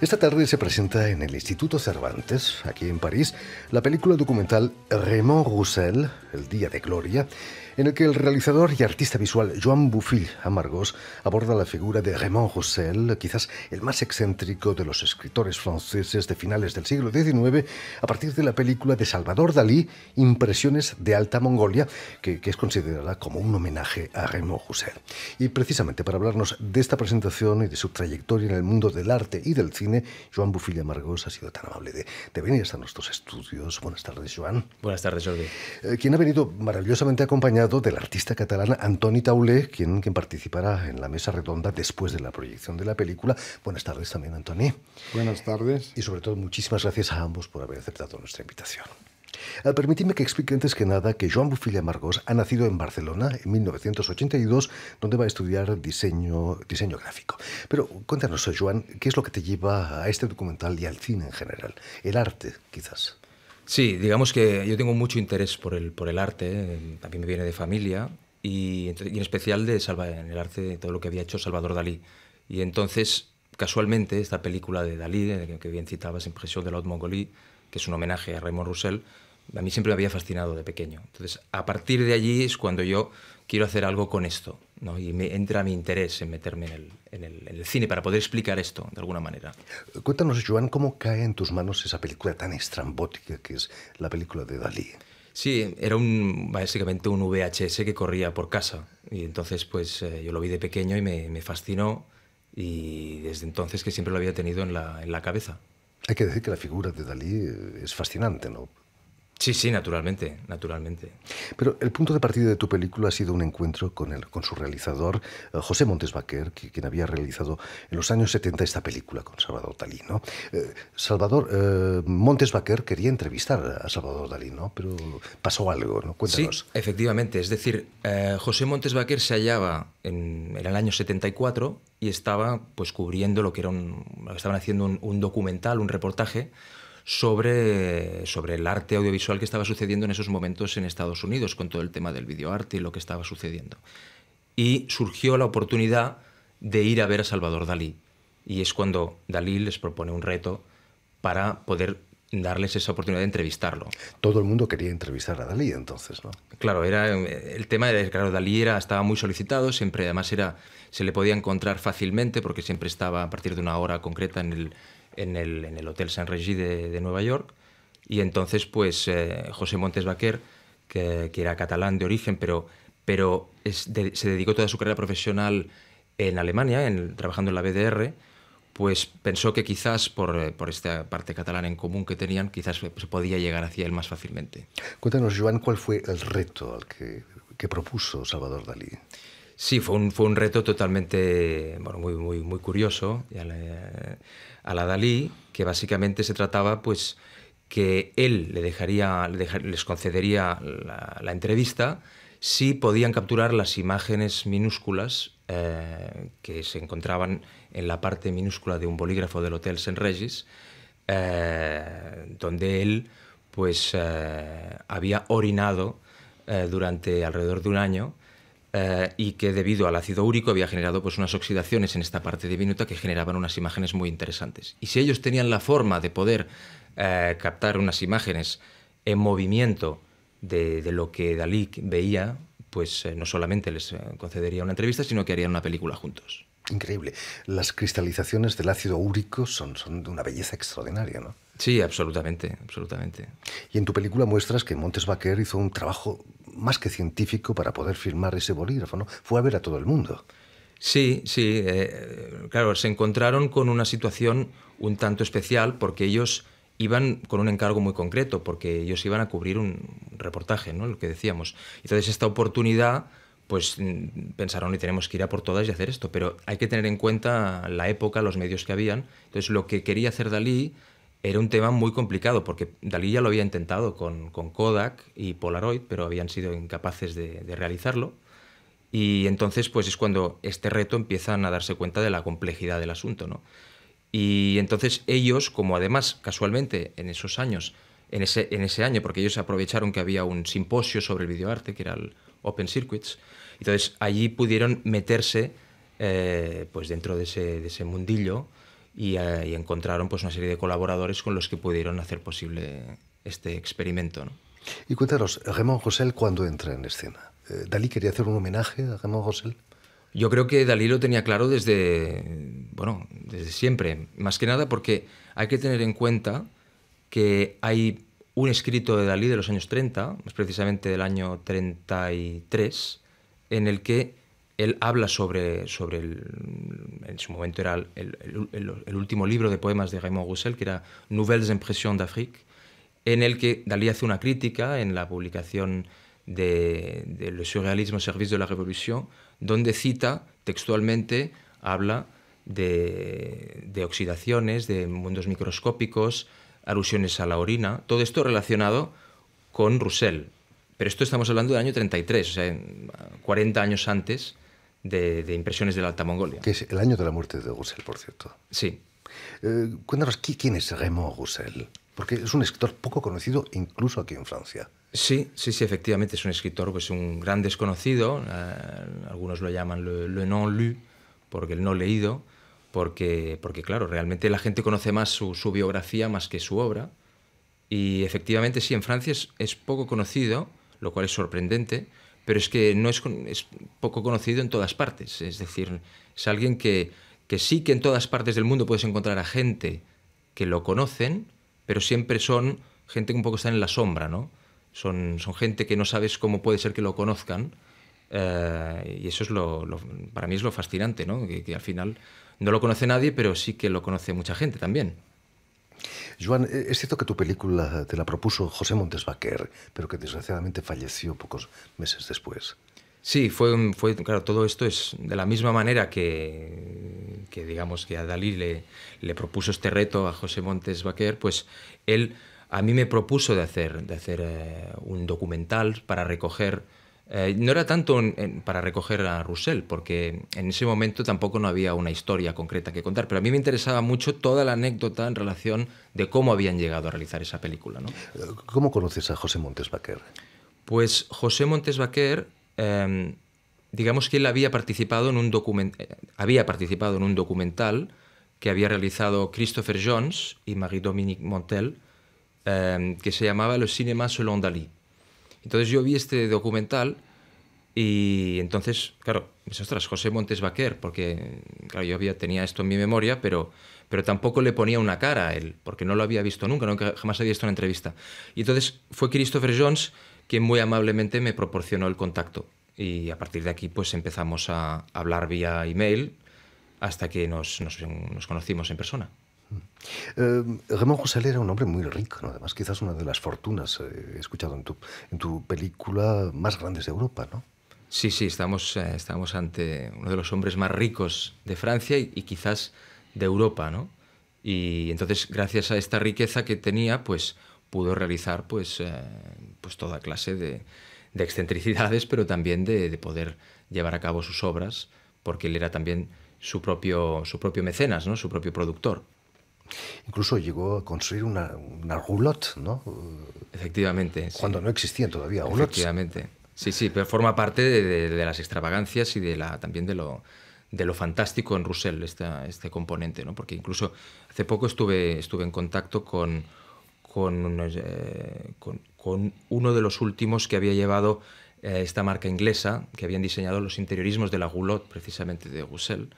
Esta tarde se presenta en el Instituto Cervantes, aquí en París, la película documental Raymond Roussel, El Día de Gloria, en el que el realizador y artista visual Joan Bofill Amargós aborda la figura de Raymond Roussel, quizás el más excéntrico de los escritores franceses de finales del siglo XIX, a partir de la película de Salvador Dalí, Impresiones de Alta Mongolia, que es considerada como un homenaje a Raymond Roussel. Y precisamente para hablarnos de esta presentación y de su trayectoria en el mundo del arte y del cine, Joan Bofill Amargós ha sido tan amable de venir hasta nuestros estudios. Buenas tardes, Joan. Buenas tardes, Jordi. Quien ha venido maravillosamente acompañado del artista catalán Antoni Tauler, quien participará en la mesa redonda después de la proyección de la película. Buenas tardes también, Antoni. Buenas tardes. Y sobre todo, muchísimas gracias a ambos por haber aceptado nuestra invitación. Permitidme que explique antes que nada que Joan Bofill Amargós ha nacido en Barcelona en 1982, donde va a estudiar diseño gráfico. Pero cuéntanos, Joan, ¿qué es lo que te lleva a este documental y al cine en general? El arte, quizás. Sí, digamos que yo tengo mucho interés por el arte, también me viene de familia, y en especial en el arte de todo lo que había hecho Salvador Dalí. Y entonces, casualmente, esta película de Dalí, que bien citabas, Impressions de la Haute Mongolie, que es un homenaje a Raymond Roussel, a mí siempre me había fascinado de pequeño. Entonces, a partir de allí es cuando yo quiero hacer algo con esto, ¿no? Y me entra mi interés en meterme en el cine para poder explicar esto de alguna manera. Cuéntanos, Joan, ¿cómo cae en tus manos esa película tan estrambótica que es la película de Dalí? Sí, era básicamente un VHS que corría por casa. Y entonces pues yo lo vi de pequeño y me fascinó. Y desde entonces que siempre lo había tenido en la cabeza. Hay que decir que la figura de Dalí es fascinante, ¿no? Sí, naturalmente. Pero el punto de partida de tu película ha sido un encuentro con su realizador, José Montes Baquer, quien había realizado en los años 70 esta película con Salvador Dalí, ¿no? Montes Baquer quería entrevistar a Salvador Dalí, ¿no? Pero pasó algo, ¿no? Cuéntanos. Sí, efectivamente. Es decir, José Montes Baquer se hallaba en el año 74 y estaba pues cubriendo lo que estaban haciendo un documental, un reportaje sobre el arte audiovisual que estaba sucediendo en esos momentos en Estados Unidos, con todo el tema del videoarte y lo que estaba sucediendo. Y surgió la oportunidad de ir a ver a Salvador Dalí. Y es cuando Dalí les propone un reto para poder darles esa oportunidad de entrevistarlo. Todo el mundo quería entrevistar a Dalí entonces, ¿no? Claro, el tema de claro, Dalí estaba muy solicitado, siempre además se le podía encontrar fácilmente porque siempre estaba a partir de una hora concreta en el Hotel Saint-Rémy de Nueva York. Y entonces pues José Montes Baquer, que era catalán de origen, pero se dedicó toda su carrera profesional en Alemania, trabajando en la BDR, pues pensó que quizás por esta parte catalana en común que tenían, quizás se podía llegar hacia él más fácilmente. Cuéntanos, Joan, ¿cuál fue el reto al que propuso Salvador Dalí? Sí, fue un reto totalmente, muy curioso a la Dalí, que básicamente se trataba pues que él les concedería la entrevista si podían capturar las imágenes minúsculas que se encontraban en la parte minúscula de un bolígrafo del Hotel Saint-Rémy, donde él pues había orinado durante alrededor de un año, y que debido al ácido úrico había generado pues unas oxidaciones en esta parte diminuta que generaban unas imágenes muy interesantes. Y si ellos tenían la forma de poder captar unas imágenes en movimiento de lo que Dalí veía, pues no solamente les concedería una entrevista, sino que harían una película juntos. Increíble. Las cristalizaciones del ácido úrico son de una belleza extraordinaria, ¿no? Sí, absolutamente. Y en tu película muestras que Montes Baquer hizo un trabajo más que científico para poder filmar ese bolígrafo, ¿no? Fue a ver a todo el mundo. Sí. Claro, se encontraron con una situación un tanto especial porque ellos iban con un encargo muy concreto, porque ellos iban a cubrir un reportaje, ¿no? Lo que decíamos. Entonces esta oportunidad, pues pensaron y tenemos que ir a por todas y hacer esto, pero hay que tener en cuenta la época, los medios que habían. Entonces lo que quería hacer Dalí era un tema muy complicado, porque Dalí ya lo había intentado con Kodak y Polaroid, pero habían sido incapaces de realizarlo. Y entonces pues es cuando este reto empiezan a darse cuenta de la complejidad del asunto, ¿no? Y entonces ellos, como además casualmente en esos años, en ese año, porque ellos aprovecharon que había un simposio sobre el videoarte, que era el Open Circuits, entonces allí pudieron meterse pues dentro de ese mundillo y encontraron pues una serie de colaboradores con los que pudieron hacer posible este experimento, ¿no? Y cuéntanos, Raymond Roussel, ¿cuándo entra en escena? ¿Dalí quería hacer un homenaje a Raymond Roussel? Yo creo que Dalí lo tenía claro desde siempre, más que nada porque hay que tener en cuenta que hay un escrito de Dalí de los años 30, más precisamente del año 33, en el que él habla en su momento era el último libro de poemas de Raymond Roussel, que era Nouvelles Impressions d'Afrique, en el que Dalí hace una crítica en la publicación de Le surréalisme au service de la révolution, donde cita textualmente, habla de oxidaciones, de mundos microscópicos, alusiones a la orina, todo esto relacionado con Roussel. Pero esto estamos hablando del año 33, o sea, 40 años antes de Impresiones de la Alta Mongolia. Que es el año de la muerte de Roussel, por cierto. Sí. Cuéntanos, ¿quién es Raymond Roussel? Porque es un escritor poco conocido incluso aquí en Francia. Sí, efectivamente, es un escritor, pues un gran desconocido. Algunos lo llaman le non lu, porque el no leído, porque claro, realmente la gente conoce más su biografía más que su obra. Y efectivamente, sí, en Francia es poco conocido, lo cual es sorprendente, pero es que no es poco conocido en todas partes. Es decir, es alguien que sí que en todas partes del mundo puedes encontrar a gente que lo conocen, pero siempre son gente que un poco está en la sombra, ¿no? Son gente que no sabes cómo puede ser que lo conozcan, y eso es para mí es lo fascinante, ¿no? Que al final no lo conoce nadie, pero sí que lo conoce mucha gente también. Joan, es cierto que tu película te la propuso José Montes Baquer, pero que desgraciadamente falleció pocos meses después. Sí, claro, todo esto es de la misma manera que digamos que a Dalí le propuso este reto a José Montes Baquer, pues él a mí me propuso de hacer un documental para recoger, no era tanto para recoger a Roussel, porque en ese momento tampoco no había una historia concreta que contar, pero a mí me interesaba mucho toda la anécdota en relación de cómo habían llegado a realizar esa película, ¿no? ¿Cómo conoces a José Montes Baquer? Pues José Montes Baquer, digamos que él había participado en un documental que había realizado Christopher Jones y Marie-Dominique Montel, que se llamaba Le cinéma selon Dalí. Entonces yo vi este documental y entonces, claro, ostras, José Montes Baquer, porque claro, yo tenía esto en mi memoria, pero tampoco le ponía una cara a él, porque no lo había visto nunca, jamás había visto una entrevista. Y entonces fue Christopher Jones quien muy amablemente me proporcionó el contacto. Y a partir de aquí pues empezamos a hablar vía email hasta que nos conocimos en persona. Raymond Roussel era un hombre muy rico, ¿no? Además quizás una de las fortunas, he escuchado en tu película, más grandes de Europa, ¿no? Sí, estamos ante uno de los hombres más ricos de Francia y quizás de Europa, ¿no? Y entonces, gracias a esta riqueza que tenía, pues pudo realizar pues toda clase de excentricidades, pero también de poder llevar a cabo sus obras, porque él era también su propio mecenas, ¿no? Su propio productor. Incluso llegó a construir una roulotte, ¿no? Efectivamente. Cuando no existían todavía roulottes. Efectivamente. Sí, pero forma parte de las extravagancias y también de lo fantástico en Roussel, este componente, ¿no? Porque incluso hace poco estuve en contacto con uno de los últimos que había llevado esta marca inglesa, que habían diseñado los interiorismos de la roulotte, precisamente de Roussel,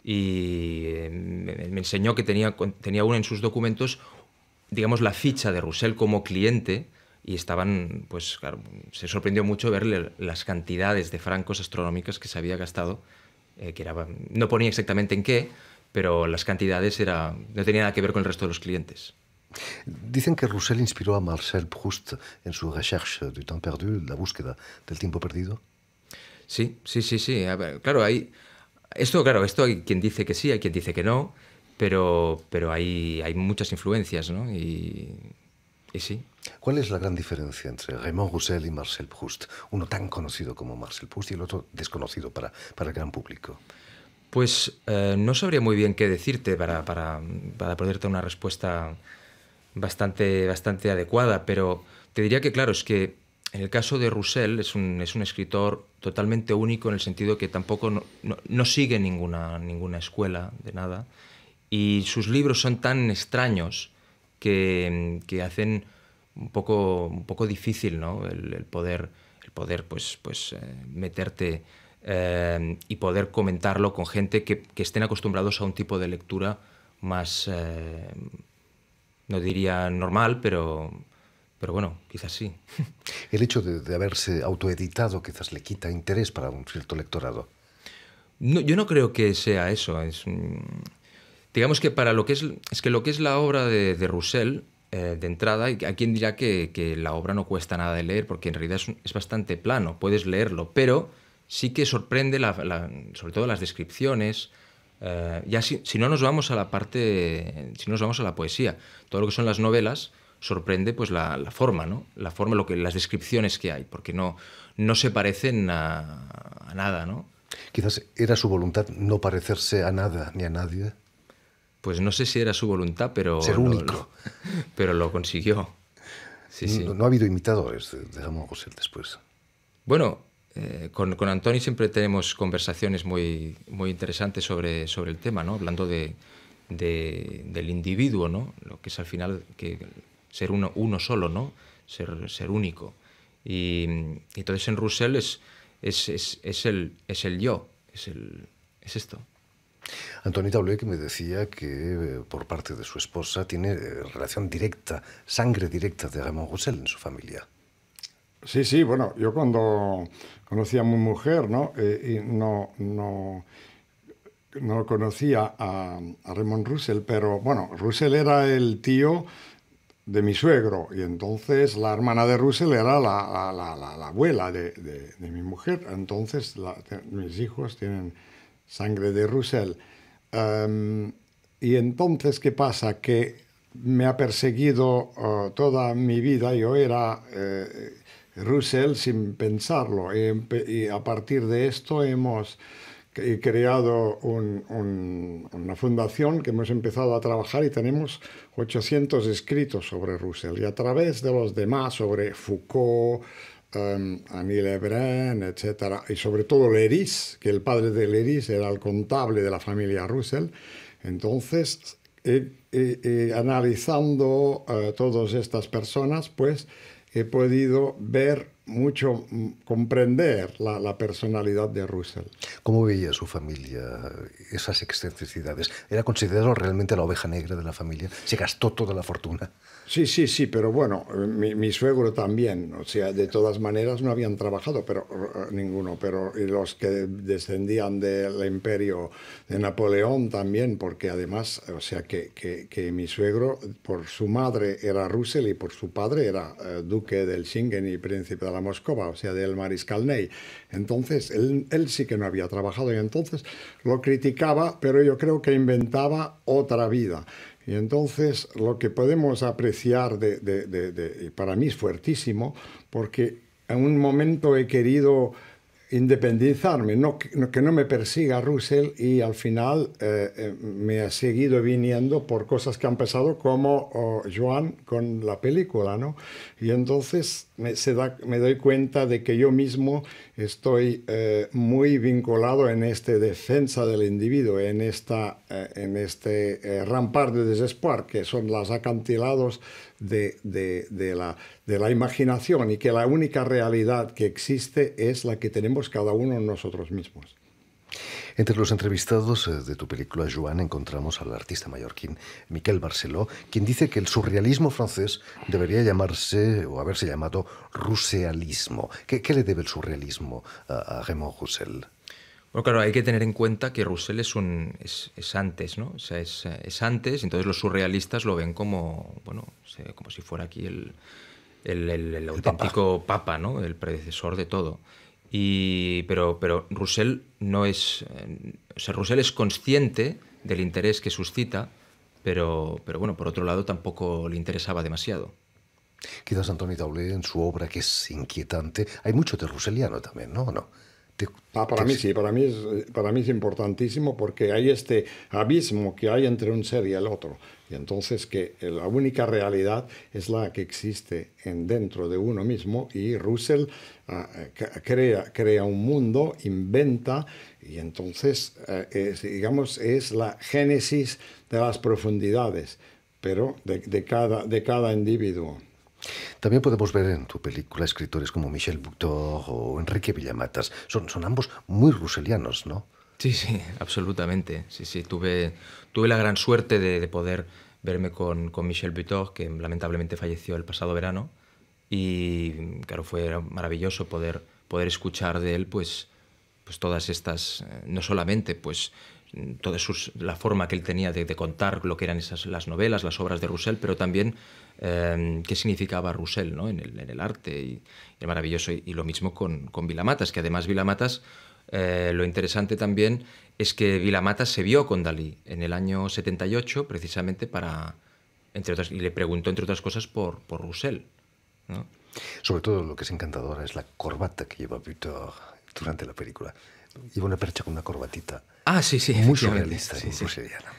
y me enseñó que tenía uno en sus documentos, digamos, la ficha de Roussel como cliente, y estaban, pues claro, se sorprendió mucho ver las cantidades de francos astronómicas que se había gastado, no ponía exactamente en qué, pero las cantidades no tenían nada que ver con el resto de los clientes. Dicen que Roussel inspiró a Marcel Proust en su Recherche du temps perdu, la búsqueda del tiempo perdido. Sí. A ver, claro, esto hay quien dice que sí, hay quien dice que no, pero hay muchas influencias, ¿no? Y sí. ¿Cuál es la gran diferencia entre Raymond Roussel y Marcel Proust? Uno tan conocido como Marcel Proust y el otro desconocido para el gran público. Pues no sabría muy bien qué decirte para poderte una respuesta bastante adecuada, pero te diría que, claro, es que en el caso de Roussel es un escritor totalmente único en el sentido que tampoco no sigue ninguna escuela de nada, Y sus libros son tan extraños que hacen un poco difícil, ¿no? el poder meterte y poder comentarlo con gente que estén acostumbrados a un tipo de lectura más, no diría normal, pero bueno, quizás sí. El hecho de haberse autoeditado quizás le quita interés para un cierto lectorado. No, yo no creo que sea eso. Digamos que para lo que es que lo que es la obra de Roussel, de entrada, hay quien dirá que la obra no cuesta nada de leer, porque en realidad es bastante plano, puedes leerlo, pero sí que sorprende sobre todo las descripciones. Ya si no nos vamos a la parte, si no nos vamos a la poesía, todo lo que son las novelas sorprende pues la forma, ¿no? La forma, las descripciones que hay, porque no se parecen a nada, ¿no? Quizás era su voluntad no parecerse a nada ni a nadie. Pues no sé si era su voluntad, pero... Ser único. Pero lo consiguió. Sí, sí. No ha habido imitadores de Raymond Roussel después. Bueno, con Antoni siempre tenemos conversaciones muy interesantes sobre el tema, ¿no? Hablando del individuo, ¿no? Lo que es al final ser uno solo, ¿no? Ser único. Y entonces en Roussel es el yo, es esto. Antoni Tauler, que me decía que por parte de su esposa tiene relación directa, sangre directa de Raymond Roussel en su familia. Sí, sí, bueno, yo cuando conocí a mi mujer, ¿no? Y no conocía a Raymond Roussel, pero bueno, Roussel era el tío de mi suegro, y entonces la hermana de Roussel era la abuela de mi mujer. Entonces mis hijos tienen sangre de Roussel. Y entonces, ¿qué pasa? Que me ha perseguido toda mi vida. Yo era Roussel sin pensarlo. Y a partir de esto hemos creado una fundación que hemos empezado a trabajar y tenemos 800 escritos sobre Roussel. Y a través de los demás, sobre Foucault, Annie Lebrun, etc. Y sobre todo Léris, que el padre de Léris era el contable de la familia Roussel. Entonces, analizando todas estas personas, pues he podido ver mucho, comprender la personalidad de Roussel. ¿Cómo veía su familia esas excentricidades? ¿Era considerado realmente la oveja negra de la familia? ¿Se gastó toda la fortuna? Sí, pero bueno, mi suegro también, o sea, de todas maneras no habían trabajado, pero ninguno, pero y los que descendían del imperio de Napoleón también, porque además, o sea, que mi suegro, por su madre era Roussel y por su padre era duque del Singen y príncipe de la Moscova, o sea, del mariscal Ney. Entonces, él sí que no había trabajado y entonces lo criticaba, pero yo creo que inventaba otra vida. Y entonces lo que podemos apreciar para mí es fuertísimo, porque en un momento he querido independizarme, que no me persiga Roussel, y al final me ha seguido viniendo por cosas que han pasado como Joan con la película, ¿no? Y entonces me doy cuenta de que yo mismo estoy muy vinculado en esta defensa del individuo, en este rampart de desespoir, que son los acantilados de la imaginación, y que la única realidad que existe es la que tenemos cada uno nosotros mismos. Entre los entrevistados de tu película, Joan, encontramos al artista mallorquín Miquel Barceló, quien dice que el surrealismo francés debería llamarse, o haberse llamado, russealismo. ¿Qué le debe el surrealismo a Raymond Roussel? Bueno, claro, hay que tener en cuenta que Roussel es antes, ¿no? O sea, es antes, entonces los surrealistas lo ven como, bueno, como si fuera aquí el auténtico papa, ¿no? El predecesor de todo. Pero Roussel no es... o sea, Roussel es consciente del interés que suscita, pero bueno, por otro lado tampoco le interesaba demasiado. Quizás Antoni Tauler, en su obra, que es inquietante, hay mucho de russeliano también, ¿no? Para mí sí, para mí es importantísimo porque hay este abismo que hay entre un ser y el otro. Y entonces que la única realidad es la que existe dentro de uno mismo y Russell crea un mundo, inventa y entonces, digamos, es la génesis de las profundidades, pero de cada individuo. También podemos ver en tu película escritores como Michel Buteau o Enrique Villamatas. Son ambos muy russellianos, ¿no? Sí, sí, absolutamente. Sí, sí, tuve la gran suerte de poder verme con Michel Buteau, que lamentablemente falleció el pasado verano. Y claro, fue maravilloso poder escuchar de él pues todas estas, no solamente pues la forma que él tenía de contar lo que eran las novelas, las obras de Roussel, pero también qué significaba Roussel, ¿no? en el arte, y es maravilloso. Y lo mismo con Villamatas, que además Villamatas, lo interesante también es que Villamatas se vio con Dalí en el año 78, precisamente entre otras, y le preguntó, entre otras cosas, por Roussel, ¿no? Sobre todo lo que es encantadora es la corbata que lleva Buteau durante la película. Lleva una percha con una corbatita. Ah, sí, sí. Muy surrealista y sí, russelliana.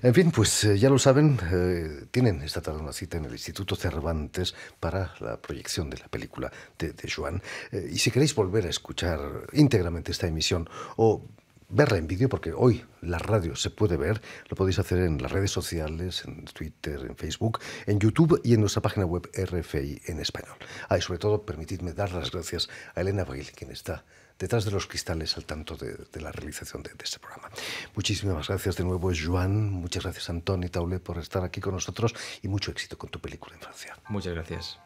En fin, pues ya lo saben, tienen esta tarde una cita en el Instituto Cervantes para la proyección de la película de Joan. Y si queréis volver a escuchar íntegramente esta emisión o verla en vídeo, porque hoy la radio se puede ver, lo podéis hacer en las redes sociales, en Twitter, en Facebook, en YouTube y en nuestra página web RFI en español. Y sobre todo, permitidme dar las gracias a Elena Abril, quien está detrás de los cristales al tanto de la realización de este programa. Muchísimas gracias de nuevo, Joan. Muchas gracias, Antoni Taulet, por estar aquí con nosotros y mucho éxito con tu película en Francia. Muchas gracias.